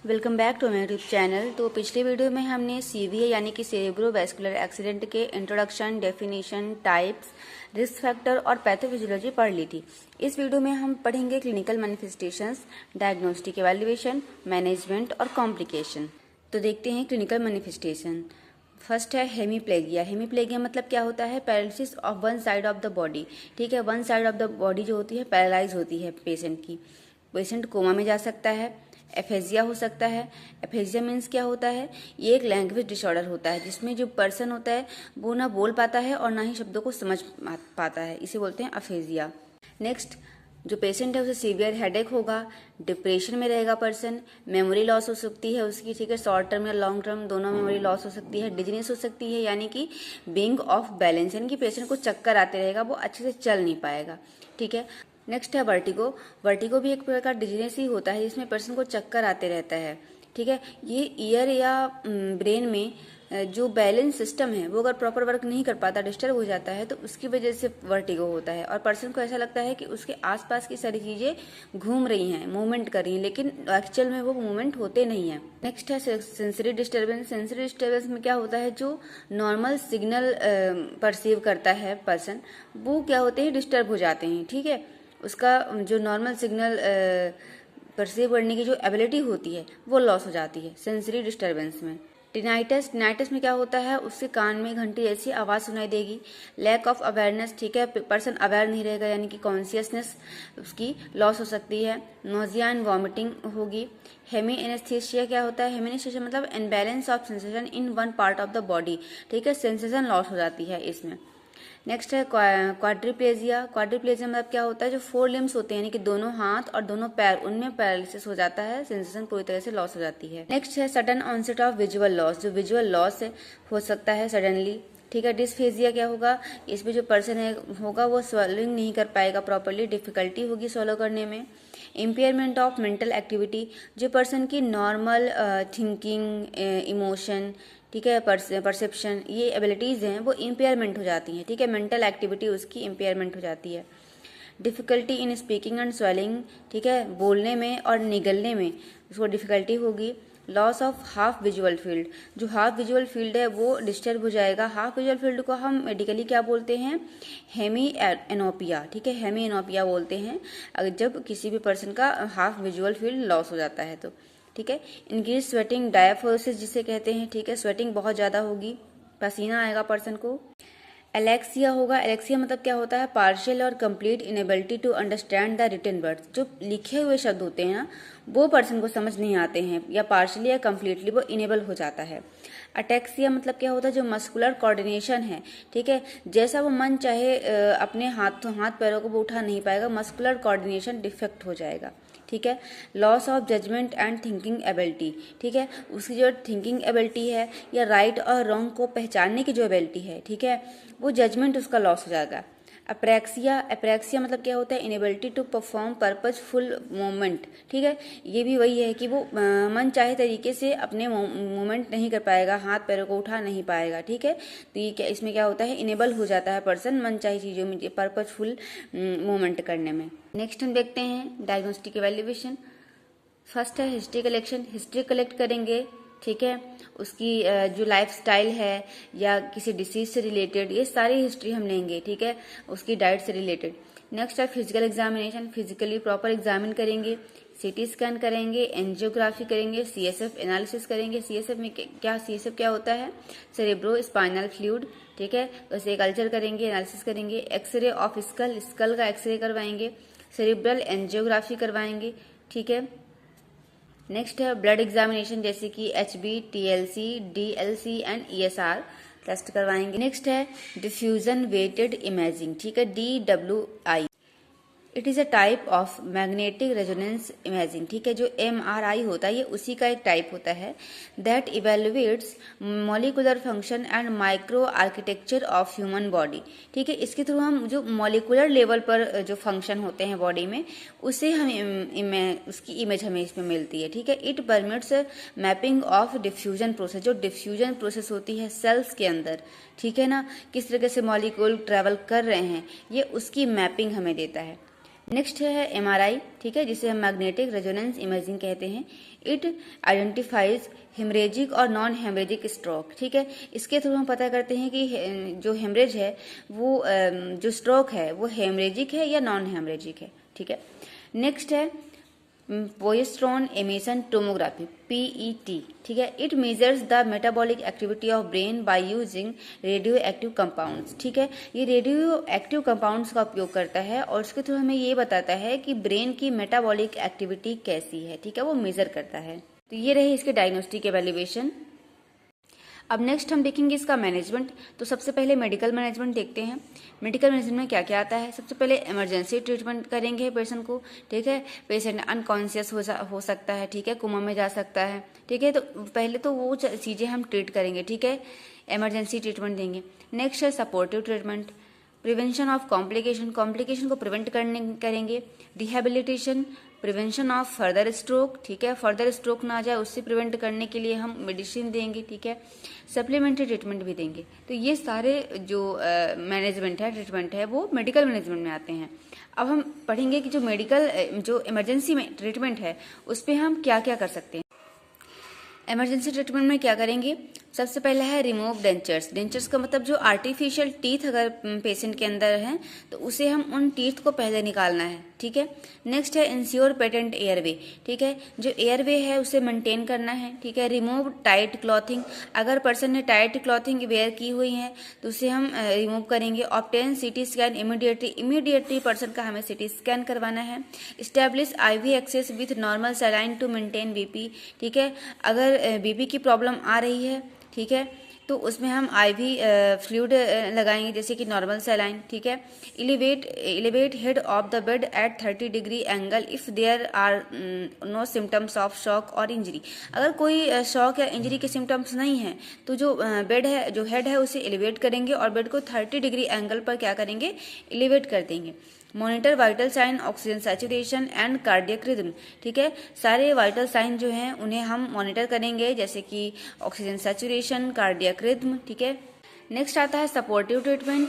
Welcome back to my YouTube channel. तो पिछले video में हमने सीवीए यानी कि सेरेब्रोवैस्कुलर एक्सीडेंट के introduction, definition, types, risk factor और पैथोफिजियोलॉजी पढ़ ली थी। इस वीडियो में हम पढ़ेंगे clinical manifestations, diagnostic evaluation, management और कॉम्प्लिकेशन। तो देखते हैं क्लिनिकल मैनिफेस्टेशन। फर्स्ट है हेमीप्लेगिया। हेमीप्लेगिया मतलब क्या होता है? Paralysis of one side of the body. ठीक है, one side of the body जो होती है पैरालाइज होती है पेशेंट की। पेशेंट कोमा में जा सकता है। एफेजिया हो सकता है। एफेजिया मीन्स क्या होता है? ये एक लैंग्वेज डिसऑर्डर होता है जिसमें जो पर्सन होता है वो ना बोल पाता है और ना ही शब्दों को समझ पाता है, इसे बोलते हैं अफेजिया। नेक्स्ट, जो पेशेंट है उसे सीवियर हेडेक होगा, डिप्रेशन में रहेगा पर्सन, मेमोरी लॉस हो सकती है उसकी। ठीक है, शॉर्ट टर्म या लॉन्ग टर्म दोनों मेमोरी लॉस हो सकती है। डिजीनेस हो सकती है यानी कि बीइंग ऑफ बैलेंस, यानी कि पेशेंट को चक्कर आते रहेगा, वो अच्छे से चल नहीं पाएगा। ठीक है, नेक्स्ट है वर्टिगो। वर्टिगो भी एक प्रकार डिजीनेस ही होता है जिसमें पर्सन को चक्कर आते रहता है। ठीक है, ये ईयर या ब्रेन में जो बैलेंस सिस्टम है वो अगर प्रॉपर वर्क नहीं कर पाता, डिस्टर्ब हो जाता है, तो उसकी वजह से वर्टिगो होता है और पर्सन को ऐसा लगता है कि उसके आसपास की सारी चीजें घूम रही हैं, मूवमेंट कर रही हैं, लेकिन एक्चुअल में वो मूवमेंट होते नहीं है। नेक्स्ट है सेंसरी डिस्टर्बेंस। सेंसरी डिस्टर्बेंस में क्या होता है? जो नॉर्मल सिग्नल परसीव करता है पर्सन, वो क्या होते हैं? डिस्टर्ब हो जाते हैं। ठीक है, उसका जो नॉर्मल सिग्नल परसीव करने की जो एबिलिटी होती है वो लॉस हो जाती है सेंसरी डिस्टर्बेंस में। टिनाइटस। टिनाइटस में क्या होता है? उसके कान में घंटी ऐसी आवाज सुनाई देगी। Lack of awareness. ठीक है, पर्सन अवेयर नहीं रहेगा यानी कि कॉन्शियसनेस उसकी लॉस हो सकती है। नोजिया एंड वॉमिटिंग होगी। हेमी एनेस्थीसिया क्या होता है? हेमी एनेस्थीसिया मतलब imbalance of sensation in one part of the body. ठीक है, सेंसेशन लॉस हो जाती है इसमें। नेक्स्ट है क्वाड्रिप्लेजिया। क्वाड्रिप्लेजिया मतलब क्या होता है? जो 4 लिम्स होते हैं यानी कि दोनों हाथ और दोनों पैर, उनमें पैरालिसिस हो जाता है, सेंसेशन पूरी तरह से लॉस हो जाती है। नेक्स्ट है sudden onset of visual loss. जो विजुअल लॉस हो सकता है सडनली। ठीक है, डिस्फेजिया क्या होगा? इसमें जो पर्सन है होगा वो स्वॉलोइंग नहीं कर पाएगा प्रॉपरली, डिफिकल्टी होगी स्वॉलो करने में। Impairment of mental activity. जो पर्सन की नॉर्मल थिंकिंग, इमोशन, ठीक है, परसेप्शन, ये एबिलिटीज हैं वो इम्पेयरमेंट हो जाती हैं। ठीक है, मेंटल एक्टिविटी उसकी इम्पेयरमेंट हो जाती है। Difficulty in speaking and swelling. ठीक है, बोलने में और निगलने में उसको डिफिकल्टी होगी। Loss of half visual field. जो हाफ विजुअल फील्ड है वो डिस्टर्ब हो जाएगा। हाफ विजुअल फील्ड को हम मेडिकली क्या बोलते हैं? Hemianopia. ठीक है, हेमी एनोपिया बोलते हैं अगर जब किसी भी पर्सन का हाफ विजुअल फील्ड लॉस हो जाता है तो। ठीक है, इंक्रीज स्वेटिंग, डायफोसिस जिसे कहते हैं। ठीक है, स्वेटिंग बहुत ज्यादा होगी, पसीना आएगा पर्सन को। एलेक्सिया होगा। एलेक्सिया मतलब क्या होता है? पार्शियल और complete inability to understand the written words. जो लिखे हुए शब्द होते हैं ना वो पर्सन को समझ नहीं आते हैं, या पार्शियली या कंप्लीटली वो इनेबल हो जाता है। अटेक्सिया मतलब क्या होता है? जो मस्कुलर कोऑर्डिनेशन है, ठीक है, जैसा वो मन चाहे अपने हाथ पैरों को वो उठा नहीं पाएगा, मस्कुलर कोऑर्डिनेशन डिफेक्ट हो जाएगा। ठीक है, loss of judgement and thinking ability. ठीक है, उसकी जो थिंकिंग एबिलिटी है या राइट और रॉन्ग को पहचानने की जो एबिलिटी है, ठीक है, वो जजमेंट उसका लॉस हो जाएगा। अप्रेक्सिया। अप्रेक्सिया मतलब क्या होता है? Inability to perform purposeful movement. ठीक है, ये भी वही है कि वो मन चाहे तरीके से अपने मूवमेंट नहीं कर पाएगा, हाथ पैरों को उठा नहीं पाएगा। ठीक है, तो ये क्या इसमें क्या होता है? इनेबल हो जाता है पर्सन मन चाहे चीजों में पर्पजफुल मूवमेंट करने में। नेक्स्ट हम देखते हैं डायग्नोस्टिक एवेल्युएशन। फर्स्ट है हिस्ट्री कलेक्शन। हिस्ट्री कलेक्ट करेंगे। ठीक है, उसकी जो लाइफ स्टाइल है या किसी डिसीज से रिलेटेड, ये सारी हिस्ट्री हम लेंगे। ठीक है, उसकी डाइट से रिलेटेड। नेक्स्ट है physical examination. Physically proper examine करेंगे, सीटी स्कैन करेंगे, एंजियोग्राफी करेंगे, सीएसएफ एनालिसिस करेंगे। सीएसएफ में क्या, सीएसएफ क्या होता है? Cerebro spinal fluid. ठीक है, उसे कल्चर करेंगे, एनालिसिस करेंगे। एक्सरे ऑफ स्कल, स्कल का एक्सरे करवाएंगे, सेरिब्रल एंजियोग्राफी करवाएंगे। ठीक है, नेक्स्ट है ब्लड एग्जामिनेशन जैसे कि HB, TLC, DLC and ESR test करवाएंगे। नेक्स्ट है डिफ्यूजन वेटेड इमेजिंग। ठीक है, DWI। It is a type of magnetic resonance imaging. ठीक है, जो MRI होता है ये उसी का एक टाइप होता है that evaluates molecular function and micro architecture of human body. ठीक है, इसके थ्रू हम जो मॉलिकुलर लेवल पर जो फंक्शन होते हैं बॉडी में उसे हम उसकी इमेज हमें इसमें मिलती है। ठीक है, it permits mapping of diffusion process. जो डिफ्यूजन प्रोसेस होती है सेल्स के अंदर, ठीक है ना, किस तरीके से मॉलिक्यूल ट्रेवल कर रहे हैं, ये उसकी मैपिंग हमें देता है। नेक्स्ट है MRI, ठीक है, जिसे हम मैग्नेटिक रेजोनेंस इमेजिंग कहते हैं। इट आइडेंटिफाइज हेमरेजिक और नॉन हेमरेजिक स्ट्रोक, ठीक है। इसके थ्रू हम पता करते हैं कि जो हेमरेज है वो जो स्ट्रोक है वो हेमरेजिक है या नॉन हेमरेजिक है, ठीक है। नेक्स्ट है पोएस्ट्रॉन एमिशन टोमोग्राफी, PET, ठीक है। It measures the metabolic activity of brain by using radio active compounds, ठीक है। ये रेडियो एक्टिव कंपाउंड्स का उपयोग करता है और उसके थ्रू हमें ये बताता है कि ब्रेन की मेटाबॉलिक एक्टिविटी कैसी है, ठीक है, वो मेजर करता है। तो ये रहे इसके डायग्नोस्टिक एवेल्युएशन। अब नेक्स्ट हम देखेंगे इसका मैनेजमेंट। तो सबसे पहले मेडिकल मैनेजमेंट देखते हैं। मेडिकल मैनेजमेंट में क्या क्या आता है। सबसे पहले इमरजेंसी ट्रीटमेंट करेंगे पेशेंट को, ठीक है। पेशेंट अनकॉन्शियस हो सकता है, ठीक है, कोमा में जा सकता है, ठीक है। तो पहले तो वो चीज़ें हम ट्रीट करेंगे, ठीक है, इमरजेंसी ट्रीटमेंट देंगे। नेक्स्ट है supportive treatment, prevention of complication को प्रिवेंट करेंगे। Rehabilitation, prevention of further stroke, ठीक है, फर्दर स्ट्रोक ना आ जाए उससे प्रिवेंट करने के लिए हम मेडिसिन देंगे, ठीक है। सप्लीमेंट्री ट्रीटमेंट भी देंगे। तो ये सारे जो मैनेजमेंट है, ट्रीटमेंट है, वो मेडिकल मैनेजमेंट में आते हैं। अब हम पढ़ेंगे कि जो इमरजेंसी में ट्रीटमेंट है उस पर हम क्या क्या कर सकते हैं। इमरजेंसी ट्रीटमेंट में क्या करेंगे। सबसे पहला है रिमूव डेंचर्स। डेंचर्स का मतलब जो आर्टिफिशियल टीथ अगर पेशेंट के अंदर है तो उसे हम उन टीथ को पहले निकालना है, ठीक है। नेक्स्ट है इंश्योर पेटेंट एयरवे, ठीक है, जो एयरवे है उसे मेंटेन करना है, ठीक है। रिमूव टाइट क्लॉथिंग, अगर पर्सन ने टाइट क्लॉथिंग वेयर की हुई है तो उसे हम रिमूव करेंगे। Obtain CT scan immediately person का हमें CT स्कैन करवाना है। Establish IV access with normal saline to maintain BP, ठीक है। अगर BP की प्रॉब्लम आ रही है, ठीक है, तो उसमें हम IV फ्लूइड लगाएंगे जैसे कि नॉर्मल सलाइन, ठीक है। Elevate head of the bed at 30 degree angle if there are no symptoms of shock और इंजरी। अगर कोई शॉक या इंजरी के सिम्टम्स नहीं है तो जो बेड है, जो हेड है, उसे एलिवेट करेंगे और बेड को 30 डिग्री एंगल पर क्या करेंगे, एलिवेट कर देंगे। Monitor vital sign, oxygen saturation and cardiac rhythm, ठीक है। सारे वाइटल साइन जो हैं उन्हें हम मॉनिटर करेंगे जैसे कि ऑक्सीजन सैचुरेशन, कार्डियक रिदम, ठीक है। नेक्स्ट आता है सपोर्टिव ट्रीटमेंट,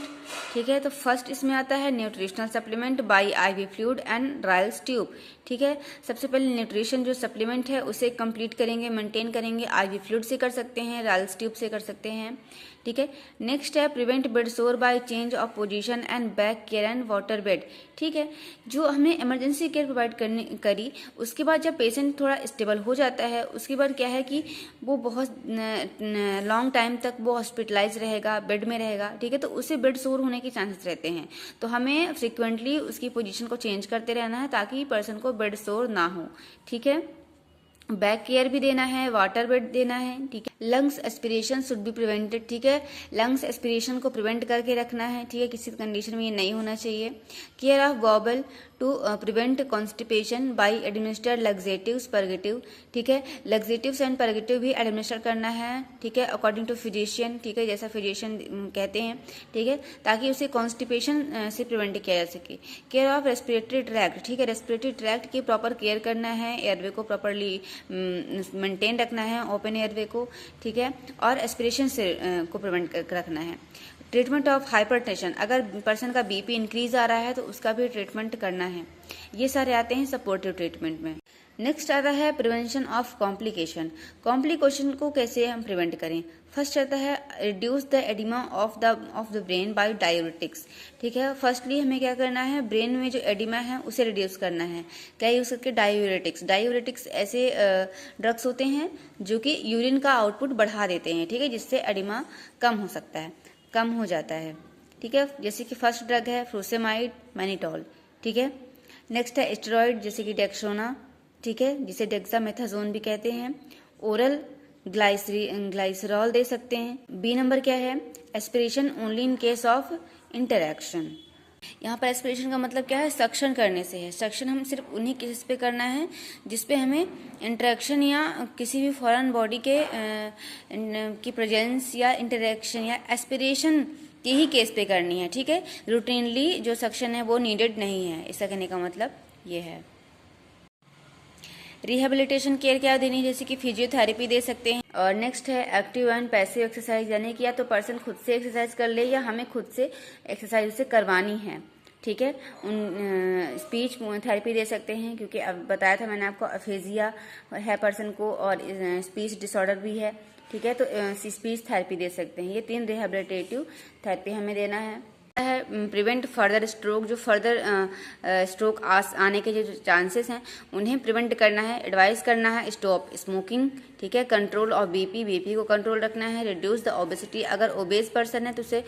ठीक है। तो फर्स्ट इसमें आता है nutritional supplement by IV fluid and Ryle's tube, ठीक है। सबसे पहले न्यूट्रिशन जो सप्लीमेंट है उसे कंप्लीट करेंगे, मेंटेन करेंगे। IV फ्लूइड से कर सकते हैं, रायल्स ट्यूब से कर सकते हैं, ठीक है। नेक्स्ट है प्रिवेंट बेड सोर by change of position and back care and water bed, ठीक है। जो हमने इमरजेंसी केयर प्रोवाइड करी उसके बाद जब पेशेंट थोड़ा स्टेबल हो जाता है उसके बाद क्या है कि वो बहुत लॉन्ग टाइम तक वो हॉस्पिटलाइज रहेगा, बेड में रहेगा, ठीक है। तो उससे बेड सोर होने के चांसेस रहते हैं, तो हमें फ्रिक्वेंटली उसकी पोजीशन को चेंज करते रहना है ताकि पर्सन को बेड सोर ना हो, ठीक है। बैक केयर भी देना है, वाटर बेड देना है, ठीक है। Lungs aspiration should be prevented, ठीक है। लंग्स एस्पिरेशन को प्रिवेंट करके रखना है, ठीक है, किसी कंडीशन में ये नहीं होना चाहिए। Care of bowel to prevent constipation by administer laxatives purgative, ठीक है। लग्जेटिव्स एंड परगेटिव भी एडमिनिस्टर करना है, ठीक है, अकॉर्डिंग टू फिजिशियन, ठीक है, जैसा फिजिशियन कहते हैं, ठीक है, ताकि उसे कॉन्स्टिपेशन से प्रिवेंट किया जा सके। केयर ऑफ रेस्पिरेटरी ट्रैक्ट, ठीक है, रेस्पिरेटरी ट्रैक्ट की प्रॉपर केयर करना है, एयरवे को प्रॉपरली मेंटेन रखना है, ओपन एयरवे को, ठीक है, और एस्पिरेशन से को प्रिवेंट कर रखना है। ट्रीटमेंट ऑफ हाइपरटेंशन, अगर पर्सन का BP इंक्रीज आ रहा है तो उसका भी ट्रीटमेंट करना है। ये सारे आते हैं सपोर्टिव ट्रीटमेंट में। नेक्स्ट आता है प्रिवेंशन ऑफ कॉम्प्लिकेशन को कैसे हम प्रिवेंट करें। फर्स्ट आता है reduce the oedema of the brain bye diuretics, ठीक है। फर्स्टली हमें क्या करना है, ब्रेन में जो एडिमा है उसे रिड्यूस करना है। क्या यूज करके, डायूरेटिक्स ऐसे ड्रग्स होते हैं जो कि यूरिन का आउटपुट बढ़ा देते हैं, ठीक है, जिससे एडिमा कम हो जाता है, ठीक है। जैसे कि फर्स्ट ड्रग है फ्रूसेमाइड, मैनिटॉल, ठीक है। नेक्स्ट है स्टेरॉइड जैसे कि डेक्सोना, ठीक है, जिसे डेक्सामेथाजोन भी कहते हैं। ओरल ग्लाइसरॉल दे सकते हैं। B नंबर क्या है, aspiration only in case of interaction. यहाँ पर एस्पिरेशन का मतलब क्या है, सक्शन करने से है। सक्शन हम सिर्फ उन्हीं केस पे करना है जिसपे हमें इंटरेक्शन या किसी भी फॉरेन बॉडी के की प्रेजेंस या इंटरेक्शन या एस्पिरेशन के ही केस पे करनी है, ठीक है। रूटीनली जो सक्शन है वो नीडेड नहीं है, इसका कहने का मतलब ये है। रिहेबिलिटेशन केयर क्या देनी है, जैसे कि फिजियोथेरेपी दे सकते हैं। और नेक्स्ट है एक्टिव एंड पैसिव एक्सरसाइज, यानी कि या तो पर्सन खुद से एक्सरसाइज कर ले या हमें खुद से एक्सरसाइज उसे करवानी है, ठीक है। स्पीच थेरेपी दे सकते हैं, क्योंकि अब बताया था मैंने आपको अफेजिया है पर्सन को और स्पीच डिसऑर्डर भी है, ठीक है। तो स्पीच थेरेपी दे सकते हैं। ये 3 रिहेबिलिटेटिव थेरेपी हमें देना है प्रिवेंट फर्दर स्ट्रोक। जो फर्दर स्ट्रोक आने के जो चांसेस हैं उन्हें प्रिवेंट करना है, एडवाइस करना है स्टॉप स्मोकिंग, ठीक है। कंट्रोल ऑफ बीपी को कंट्रोल रखना है। रिड्यूस द ओबेसिटी, अगर ओबेस पर्सन है तो उसे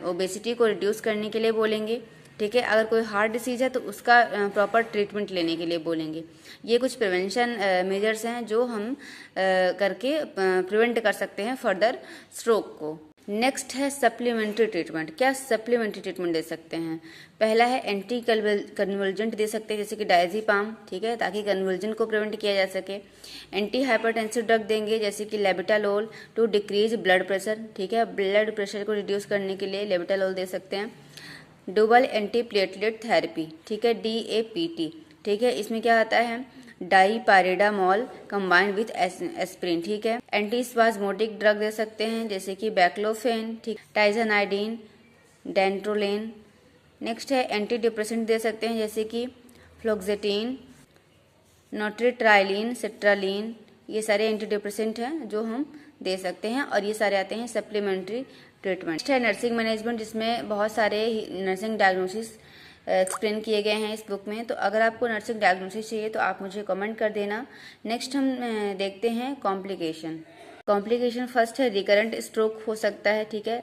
ओबेसिटी को रिड्यूस करने के लिए बोलेंगे, ठीक है। अगर कोई हार्ट डिसीज है तो उसका प्रॉपर ट्रीटमेंट लेने के लिए बोलेंगे। ये कुछ प्रिवेंशन मेजर्स हैं जो हम करके प्रिवेंट कर सकते हैं फर्दर स्ट्रोक को। नेक्स्ट है सप्लीमेंट्री ट्रीटमेंट। क्या सप्लीमेंट्री ट्रीटमेंट दे सकते हैं? पहला है एंटी कन्वल्जेंट दे सकते हैं, जैसे कि डायजीपाम, ठीक है, ताकि कन्वल्जन को प्रिवेंट किया जा सके। एंटी हाइपरटेंसिव ड्रग देंगे, जैसे कि लेबिटालोल टू डिक्रीज ब्लड प्रेशर, ठीक है, ब्लड प्रेशर को रिड्यूस करने के लिए लेबिटालोल दे सकते हैं। डबल एंटी प्लेटलेट थेरेपी, ठीक है, DAPT, ठीक है। इसमें क्या आता है? डाईपायरेडामोल कंबाइंड विथ एस्प्रिन, ठीक है। एंटीस्पाज्मोटिक ड्रग दे सकते हैं, जैसे कि बैक्लोफेन, ठीक, टाइजानाइडिन, डेंट्रोलेन। नेक्स्ट है एंटी डिप्रेसेंट दे सकते हैं, जैसे कि फ्लोक्सेटिन, नोट्रिट्राइलिन, सिट्रालिन। ये सारे एंटी डिप्रेसेंट हैं जो हम दे सकते हैं और ये सारे आते हैं सप्लीमेंट्री ट्रीटमेंट। नेक्स्ट है नर्सिंग मैनेजमेंट, जिसमें बहुत सारे नर्सिंग डायग्नोसिस एक्सप्लेन किए गए हैं इस बुक में। तो अगर आपको नर्सिंग डायग्नोसिस चाहिए तो आप मुझे कमेंट कर देना। नेक्स्ट हम देखते हैं कॉम्प्लिकेशन। फर्स्ट है रिकरेंट स्ट्रोक हो सकता है, ठीक है।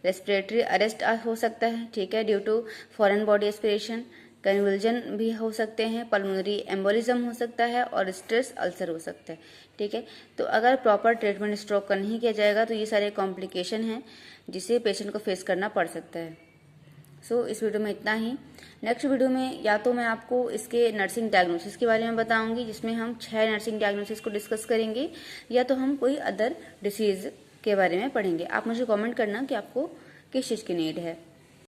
रेस्पिरेटरी अरेस्ट हो सकता है, ठीक है, due to foreign body aspiration. Convulsion भी हो सकते हैं, पल्मोनरी एम्बोलिज्म हो सकता है और स्ट्रेस अल्सर हो सकता है, ठीक है। तो अगर प्रॉपर ट्रीटमेंट स्ट्रोक का नहीं किया जाएगा तो ये सारे कॉम्प्लिकेशन हैं जिसे पेशेंट को फेस करना पड़ सकता है। सो इस वीडियो में इतना ही। नेक्स्ट वीडियो में या तो मैं आपको इसके नर्सिंग डायग्नोसिस के बारे में बताऊंगी, जिसमें हम 6 नर्सिंग डायग्नोसिस को डिस्कस करेंगे, या तो हम कोई अदर डिसीज के बारे में पढ़ेंगे। आप मुझे कमेंट करना कि आपको किस चीज़ की नीड है।